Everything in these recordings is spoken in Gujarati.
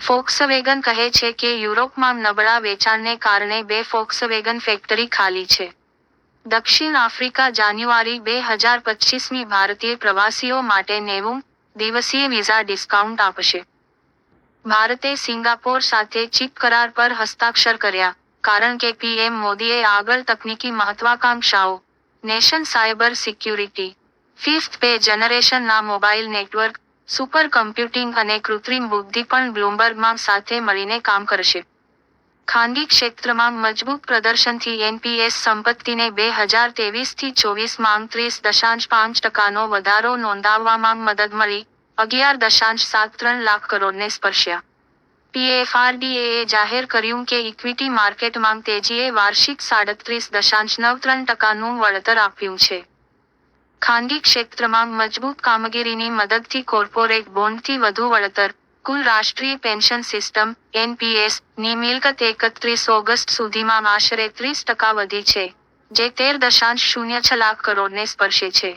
ફોક્સવેગન કહે છે કે યુરોપમાં નબળા વેચાણને કારણે 2 ફોક્સવેગન ફેક્ટરી ખાલી છે. દક્ષિણ આફ્રિકા જાન્યુઆરી 2025 ભારતીય પ્રવાસીઓ માટે 90 દિવસીય વિઝા ડિસ્કાઉન્ટ આપશે. ભારતે સિંગાપોર સાથે ચીપ કરાર પર હસ્તાક્ષર કર્યા, કારણ કે પીએમ મોદીએ આગળ તકનીકી મહત્વાકાંક્ષાઓ, નેશન સાયબર સિક્યુરિટી, 5th પે જનરેશનના મોબાઈલ નેટવર્ક, સુપર કમ્પ્યુટિંગ અને કૃત્રિમ બુદ્ધિ પણ બ્લુમબર્ગમાં સાથે મળીને કામ કરશે. ખાનગી ક્ષેત્રમાં મજબૂત પ્રદર્શનથી એનપીએસ સંપત્તિને 2023થી 24માં 30.5% વધારો નોંધાવવામાં મદદ મળી, 11.73 લાખ કરોડને સ્પર્શ્યા. પીએફઆરડીએએ જાહેર કર્યું કે ઇક્વિટી માર્કેટમાં તેજીએ વાર્ષિક 37.93%નું વળતર આપ્યું છે. ખાનગી ક્ષેત્રમાં મજબૂત કામગીરીની મદદથી કોર્પોરેટ બોન્ડથી વધુ વળતર, કુલ રાષ્ટ્રીય પેન્શન સિસ્ટમ (એનપીએસ) ની મિલકત 31 ઓગસ્ટ સુધીમાં આશરે 30% વધી છે, જે 13.06 લાખ કરોડને સ્પર્શે છે.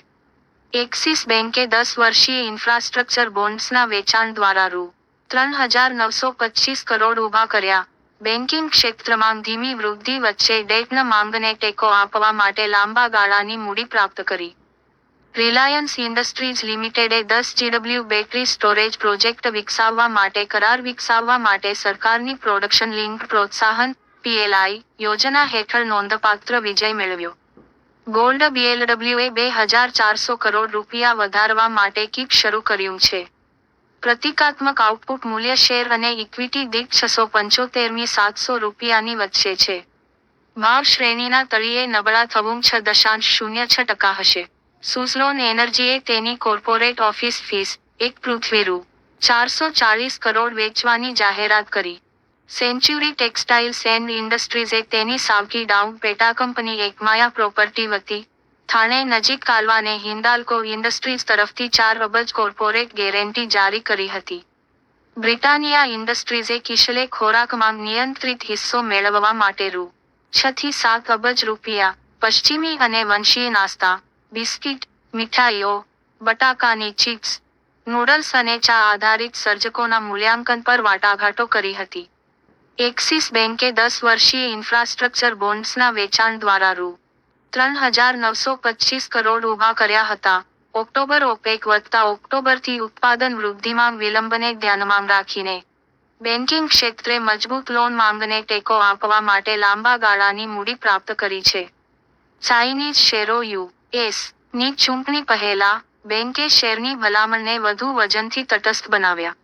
એક્સિસ બેંકે 10 વર્ષીય ઇન્ફ્રાસ્ટ્રક્ચર બોન્ડ્સના વેચાણ દ્વારા રૂ. 3,925 કરોડ ઊભા કર્યા. બેન્કિંગ ક્ષેત્રમાં ધીમી વૃદ્ધિ વચ્ચે ડેટના માંગને ટેકો આપવા માટે લાંબા ગાળાની મૂડી પ્રાપ્ત કરી. રિલાયન્સ ઇન્ડસ્ટ્રીઝ લિમિટેડે 10 GW બેટરી સ્ટોરેજ પ્રોજેક્ટ વિકસાવવા માટે કરાર વિકસાવવા માટે સરકારની પ્રોડક્શન લિંક્ડ પ્રોત્સાહન (PLI) યોજના હેઠળ નોંધપાત્ર વિજય મેળવ્યો. ગોલ્ડ BLWએ 2,400 કરોડ રૂપિયા વધારવા માટે કીપ શરૂ કર્યું છે. પ્રતિકાત્મક આઉટપુટ મૂલ્ય શેર અને ઇક્વિટી દીઠ 675 700 રૂપિયાની વચ્ચે છે. ભાવ શ્રેણીના તળિયે નબળા થવું 6.06% હશે. સુઝલોન એનર્જીએ તેની કોર્પોરેટ ઓફિસ ફીસ, એક પૃથ્વી રૂ. 440 કરોડ વેચવાની જાહેરાત કરી. સેન્ચ્યુરી ટેક્સટાઇલ્સ એન્ડ ઇન્ડસ્ટ્રીઝે તેની સાવકી ડાઉન પેટાકંપની એકમાયા પ્રોપર્ટી વતી, થાણે નજીક કાલવાને હિન્દાલ્કો ઇન્ડસ્ટ્રીઝ તરફથી 4 અબજ કોર્પોરેટ ગેરંટી જારી કરી હતી. બ્રિટાનિયા ઇન્ડસ્ટ્રીઝે કિશલે ખોરાકમાં નિયંત્રિત હિસ્સો મેળવવા માટે રૂ. 6 થી 7 અબજ રૂપિયા, પશ્ચિમી અને વંશીય નાસ્તા, બિસ્કિટ, મીઠાઈઓ, બટાકાની ચિપ્સ, નૂડલ્સ અને ચા આધારિત સર્જકોના મૂલ્યાંકન પર વાટાઘાટો કરી હતી. એક્સિસ બેંકે 10 વર્ષીય ઇન્ફ્રાસ્ટ્રક્ચર બોન્ડ્સના વેચાણ દ્વારા રૂ. 3,925 કરોડ ઊભા કર્યા હતા. ઓક્ટોબર ઓપેક વધતા ઓક્ટોબરથી ઉત્પાદન વૃદ્ધિમાં વિલંબને ધ્યાનમાં રાખીને, બેન્કિંગ ક્ષેત્રે મજબૂત લોન માંગને ટેકો આપવા માટે લાંબા ગાળાની મૂડી પ્રાપ્ત કરી છે. ચાઇનીઝ શેરો યુ.એસ. ની ચૂંટણી પહેલા, બેંકે શેરની ભલામણને વધુ વજનથી તટસ્થ બનાવ્યા.